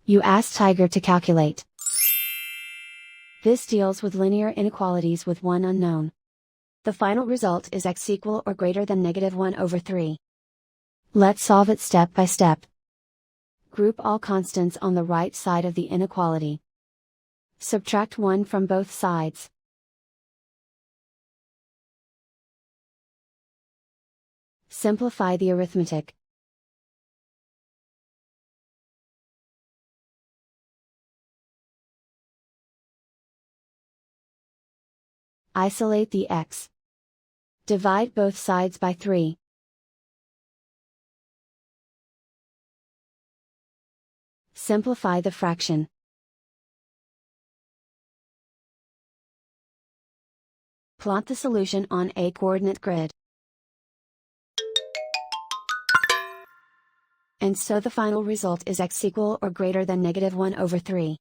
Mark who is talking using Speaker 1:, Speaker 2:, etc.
Speaker 1: You ask Tiger to calculate. This deals with linear inequalities with one unknown. The final result is x equal or greater than -1/3. Let's solve it step by step. Group all constants on the right side of the inequality. Subtract 1 from both sides. Simplify the arithmetic. Isolate the x. Divide both sides by 3. Simplify the fraction. Plot the solution on a coordinate grid. And so the final result is x equal or greater than -1/3.